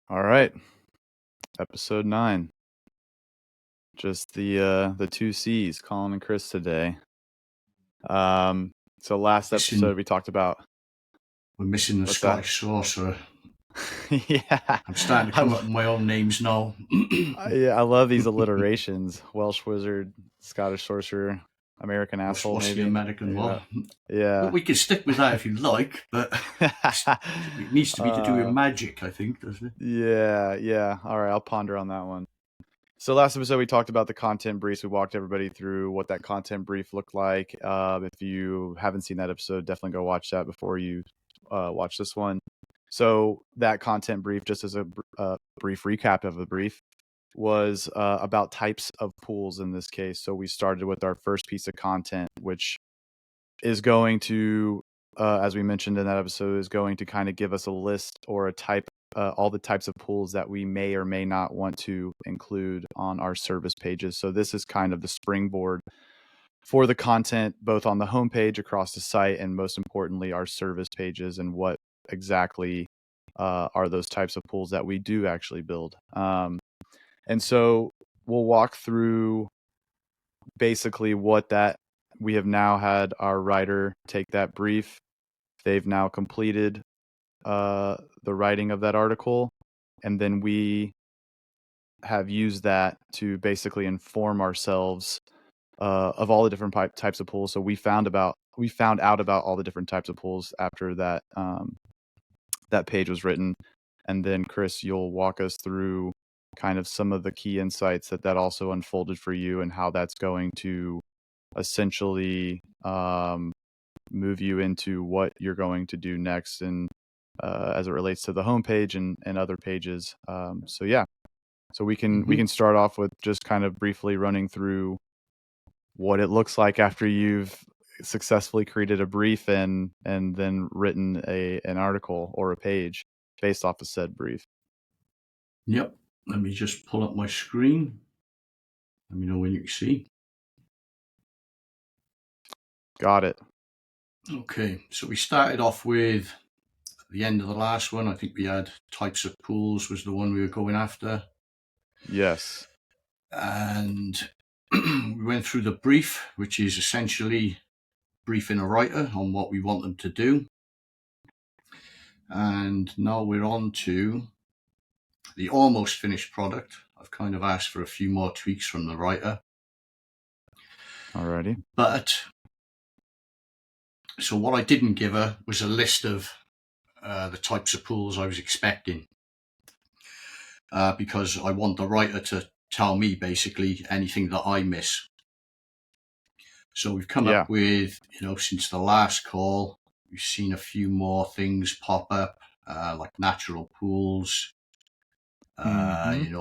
All right, episode 9. Just the two C's, Colin and Chris today. So last episode we talked about We're missing the what's that? Scottish sorcerer. Yeah, I'm starting to come up with my own names now. I love these alliterations: Welsh wizard, Scottish sorcerer, American asshole. What's maybe the American maybe law? Yeah, We can stick with that if you like, but it needs to be to do with magic, I think, doesn't it? Yeah. All right, I'll ponder on that one. So last episode we talked about the content briefs. We walked everybody through what that content brief looked like. If you haven't seen that episode, definitely go watch that before you watch this one. So that content brief, just as a brief recap of the brief, was about types of pools in this case. So we started with our first piece of content, which is going to, as we mentioned in that episode, is going to kind of give us a list or a type, all the types of pools that we may or may not want to include on our service pages. So this is kind of the springboard for the content, both on the homepage, across the site, and most importantly, our service pages, and what exactly are those types of pools that we do actually build. And so we'll walk through basically what that, we have now had our writer take that brief. They've now completed the writing of that article, and then we have used that to basically inform ourselves of all the different types of pools. So we found out about all the different types of pools after that that page was written, and then Chris, you'll walk us through kind of some of the key insights that also unfolded for you, and how that's going to essentially move you into what you're going to do next, and as it relates to the homepage and other pages. So we can start off with just kind of briefly running through what it looks like after you've successfully created a brief and then written an article or a page based off of said brief. Yep. Let me just pull up my screen. Let me know when you can see. Got it. Okay, so we started off with the end of the last one. I think we had types of pools was the one we were going after. Yes. And we went through the brief, which is essentially briefing a writer on what we want them to do. And now we're on to the almost finished product. I've kind of asked for a few more tweaks from the writer. Alrighty. But so what I didn't give her was a list of the types of pools I was expecting, because I want the writer to tell me basically anything that I miss. So we've come up with, since the last call, we've seen a few more things pop up, like natural pools.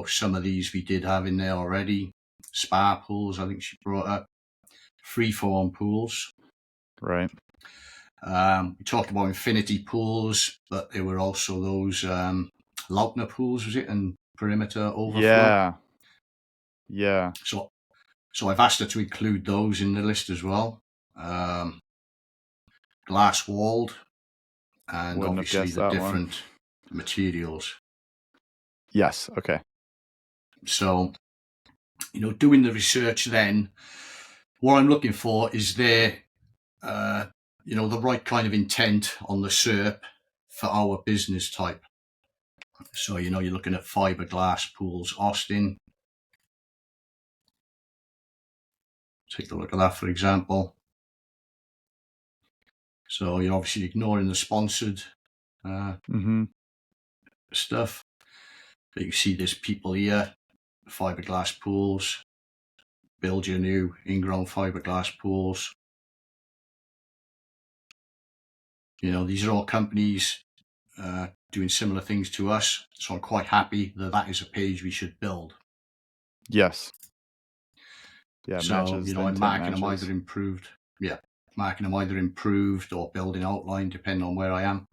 Some of these we did have in there already. Spa pools, I think she brought up. Freeform pools. Right. We talked about infinity pools, but there were also those Lautner pools, was it? And perimeter overflow. Yeah. So I've asked her to include those in the list as well. Glass walled, and Wouldn't obviously the different materials. Yes. Okay. So, doing the research then, what I'm looking for is the right kind of intent on the SERP for our business type. So, you're looking at fiberglass pools, Austin. Take a look at that, for example. So you're obviously ignoring the sponsored stuff. But you see there's people here, fiberglass pools, build your new ingrown fiberglass pools. These are all companies doing similar things to us. So I'm quite happy that is a page we should build. Yes. Yeah. So, I'm marking them either improved. Yeah. Marking them either improved or building outline, depending on where I am.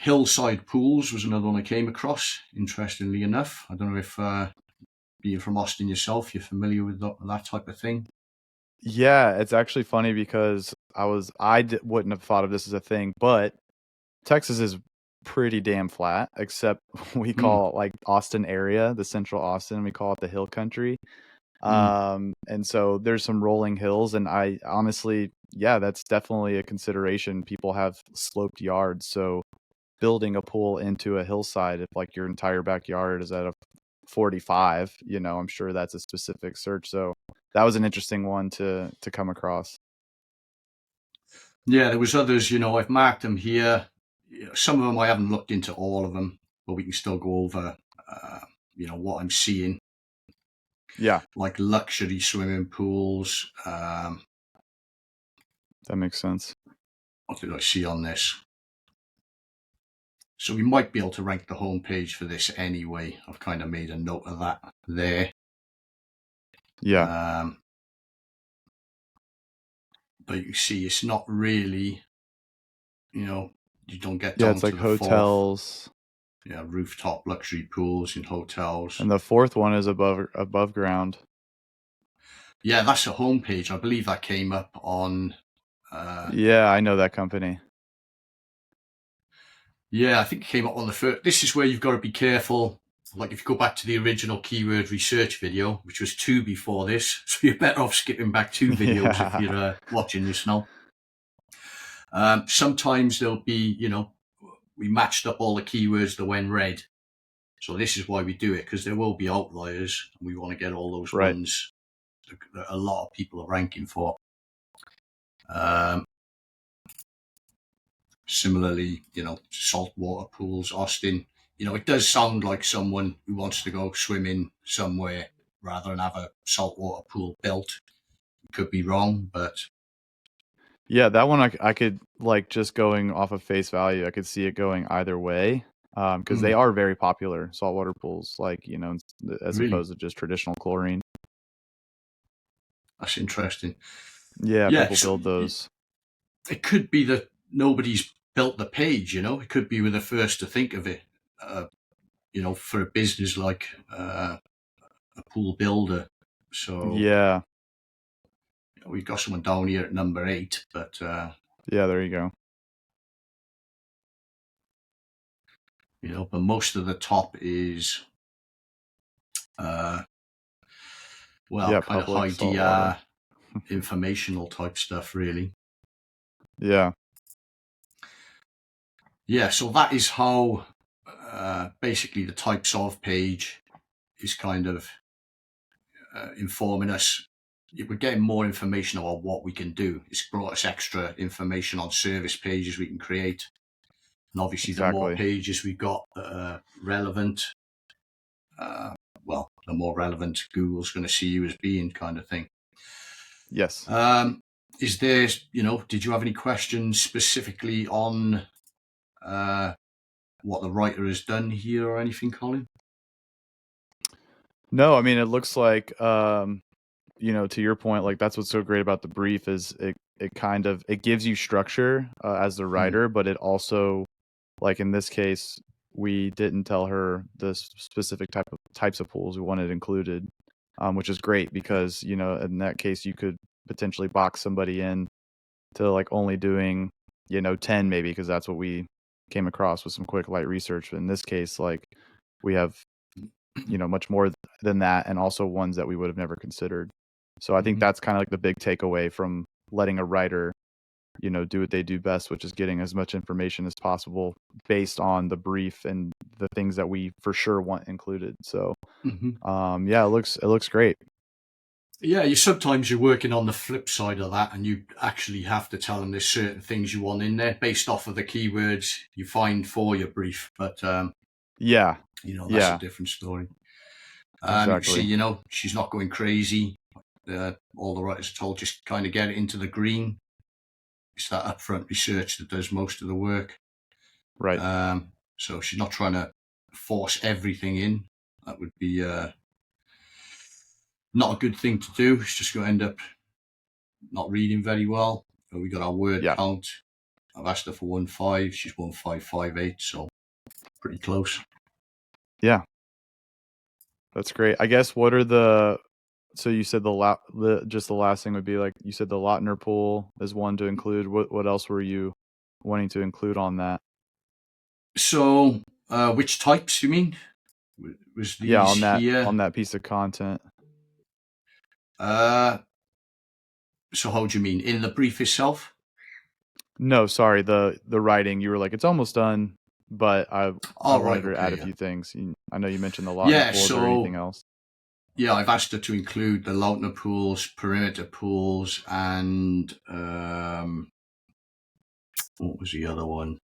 Hillside pools was another one I came across, interestingly enough. I don't know if being from Austin yourself, you're familiar with that type of thing. Yeah, it's actually funny because I wouldn't have thought of this as a thing, but Texas is pretty damn flat, except we Mm, call it like Austin area, the central Austin, we call it the hill country. mm. And so there's some rolling hills, and I honestly, yeah, that's definitely a consideration. People have sloped yards, so building a pool into a hillside, if like your entire backyard is at a 45, I'm sure that's a specific search. So that was an interesting one to come across. Yeah, there was others, I've marked them here. Some of them I haven't looked into all of them, but we can still go over, what I'm seeing. Yeah, like luxury swimming pools. that makes sense. What did I see on this? So we might be able to rank the homepage for this anyway. I've kind of made a note of that there. Yeah. But you see, it's not really, you don't get Yeah, down it's to like the hotels. Yeah, rooftop luxury pools in hotels. And the fourth one is above ground. Yeah, that's a homepage. I believe that came up on. Yeah, I know that company. Yeah, I think it came up on the first. This is where you've got to be careful. Like if you go back to the original keyword research video, which was 2 before this, so you're better off skipping back 2 videos if you're watching this now. Sometimes there'll be, we matched up all the keywords that went red. So this is why we do it, because there will be outliers, and we want to get all those ones that a lot of people are ranking for. Similarly, saltwater pools, Austin. It does sound like someone who wants to go swimming somewhere rather than have a saltwater pool built. Could be wrong, but yeah, that one I could, like, just going off of face value, I could see it going either way, because they are very popular, saltwater pools, like, as really? opposed to just traditional chlorine. That's interesting. Yeah, people build those. It could be that nobody's built the page. It could be we're the first to think of it. For a business like a pool builder. So yeah, we've got someone down here at number 8, but yeah, there you go. But most of the top is kind of high DR informational type stuff, really. Yeah. Yeah, so that is how basically the types of page is kind of informing us. We're getting more information about what we can do. It's brought us extra information on service pages we can create. And obviously, the more pages we've got that are relevant, the more relevant Google's going to see you as being, kind of thing. Yes. Is there, did you have any questions specifically on what the writer has done here or anything, Colin? No, I mean, it looks like, to your point, like that's what's so great about the brief is it gives you structure as the writer, but it also, like in this case, we didn't tell her the specific types of pools we wanted included, which is great because, in that case, you could potentially box somebody in to like only doing, 10 maybe, because that's what we came across with some quick light research. But in this case, like we have, much more than that, and also ones that we would have never considered. So I think that's kind of like the big takeaway from letting a writer, do what they do best, which is getting as much information as possible based on the brief and the things that we for sure want included. So, yeah, it looks great. Yeah, sometimes you're working on the flip side of that, and you actually have to tell them there's certain things you want in there based off of the keywords you find for your brief. But yeah, that's a different story. Exactly. See, she's not going crazy. All the writers are told just kind of get it into the green. It's that upfront research that does most of the work. Right. So she's not trying to force everything in. That would be not a good thing to do. It's just going to end up not reading very well. So we got our word count. I've asked her for 1.5. She's 1.558, so pretty close. Yeah, that's great. I guess what are so you said just the last thing would be, like you said, the Lautner pool is one to include. What else were you wanting to include on that? So, which types you mean? Was these on here? on that piece of content. So how do you mean in the brief itself? No, sorry, the writing. You were like, it's almost done, but I wanted to add a Okay. few things. I know you mentioned the Lautner Yeah. pools or anything else. Yeah, I've asked her to include the Lautner pools, perimeter pools, and what was the other one?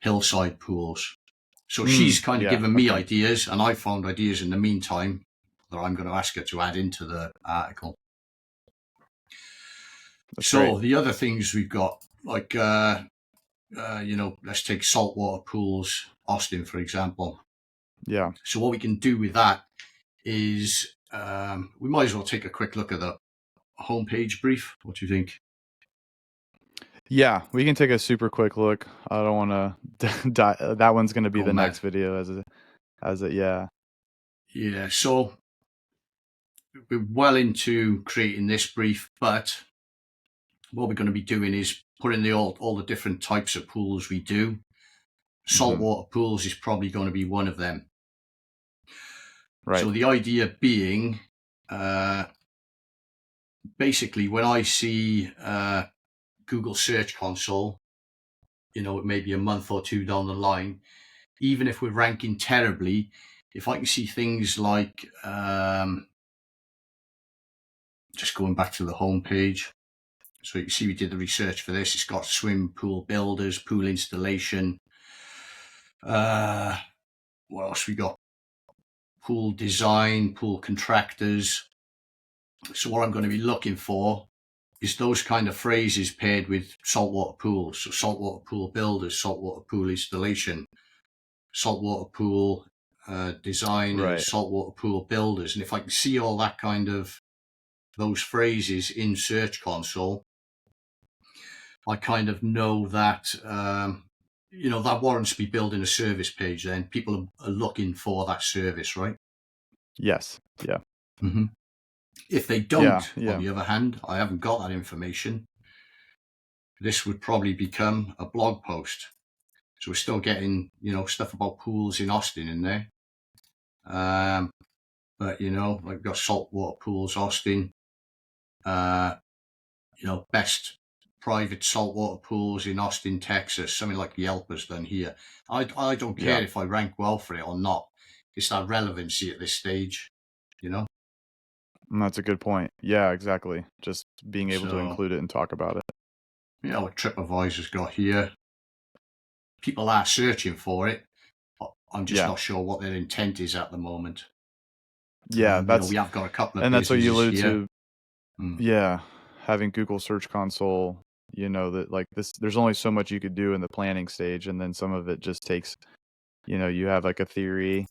Hillside pools. So she's kind of given me ideas, and I found ideas in the meantime that I'm going to ask her to add into the article. That's so great. The other things we've got, like let's take saltwater pools, Austin, for example. Yeah. So what we can do with that is we might as well take a quick look at the homepage brief. What do you think? Yeah, we can take a super quick look. I don't want to that one's going to be the next video as it. Yeah. Yeah. So we're well into creating this brief, but what we're going to be doing is putting all the different types of pools we do. Saltwater pools is probably going to be one of them. Right. So the idea being, basically, when I see Google Search Console, maybe a month or two down the line, even if we're ranking terribly, if I can see things like, just going back to the home page, so you can see we did the research for this. It's got swim pool builders, pool installation. What else we got? Pool design, pool contractors. So what I'm going to be looking for is those kind of phrases paired with saltwater pools. So saltwater pool builders, saltwater pool installation, saltwater pool designers, saltwater pool builders. And if I can see all that kind of those phrases in Search Console, I kind of know that that warrants to be building a service page. Then people are looking for that service, right? Yes. Yeah. Mm-hmm. If they don't, on the other hand, I haven't got that information. This would probably become a blog post. So we're still getting, stuff about pools in Austin in there. But, like we've got saltwater pools, Austin, best private saltwater pools in Austin, Texas, something like Yelp has done here. I don't care if I rank well for it or not. It's that relevancy at this stage, And that's a good point. Yeah, exactly. Just being able to include it and talk about it. What TripAdvisor's got here. People are searching for it. I'm just not sure what their intent is at the moment. Yeah, we have got a couple of, and that's what you alluded here. to. Yeah, having Google Search Console, that like this, there's only so much you could do in the planning stage, and then some of it just takes, you have like a theory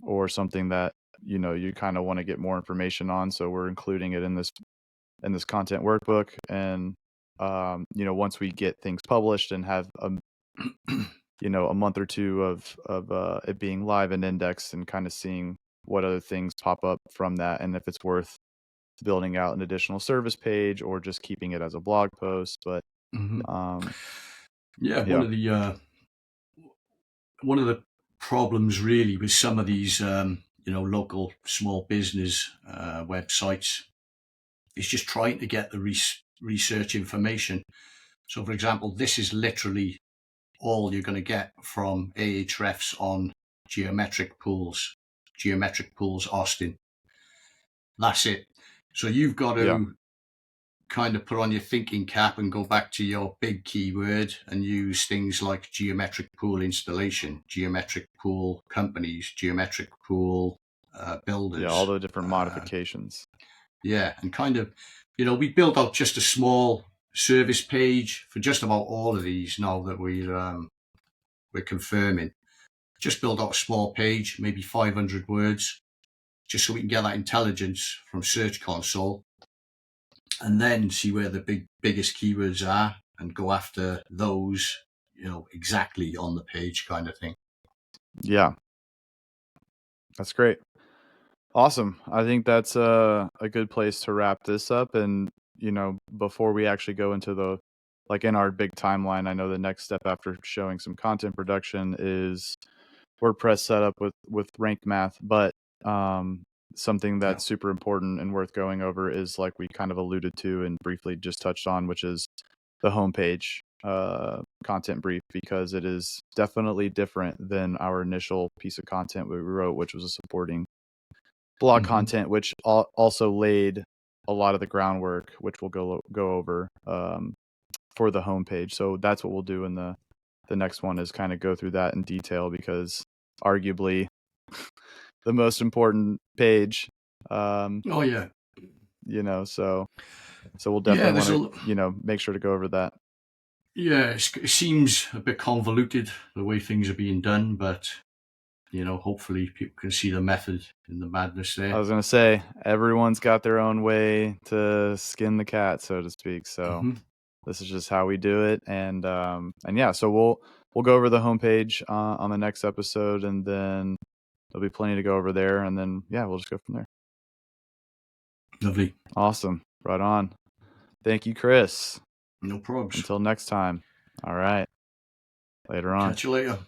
or something that you kind of want to get more information on. So we're including it in this content workbook, and once we get things published and have a month or two of it being live and indexed, and kind of seeing what other things pop up from that, and if it's worth building out an additional service page or just keeping it as a blog post. But one of the problems really with some of these local small business websites is just trying to get the research information. So for example, this is literally all you're going to get from Ahrefs on Geometric Pools Austin. That's it. So you've got to kind of put on your thinking cap and go back to your big keyword and use things like geometric pool installation, geometric pool companies, geometric pool builders. Yeah, all the different modifications. And kind of, we built out just a small service page for just about all of these now that we're confirming. Just build out a small page, maybe 500 words, just so we can get that intelligence from Search Console, and then see where the biggest keywords are and go after those, exactly on the page, kind of thing. Yeah, that's great. Awesome. I think that's a good place to wrap this up. And before we actually go into the like in our big timeline, I know the next step after showing some content production is WordPress setup with ranked math, but something that's super important and worth going over is, like we kind of alluded to and briefly just touched on, which is the homepage content brief, because it is definitely different than our initial piece of content we wrote, which was a supporting blog content, which also laid a lot of the groundwork, which we'll go over for the homepage. So that's what we'll do in the next one, is kind of go through that in detail, because arguably the most important page. Oh yeah. You know, so we'll definitely want to, make sure to go over that. Yeah, it seems a bit convoluted the way things are being done, but hopefully people can see the method in the madness there. I was going to say, everyone's got their own way to skin the cat, so to speak. So this is just how we do it. And yeah, so we'll go over the homepage on the next episode, and then there'll be plenty to go over there. And then, yeah, we'll just go from there. Lovely. Awesome. Right on. Thank you, Chris. No problems. Until next time. All right. Later on. Catch you later.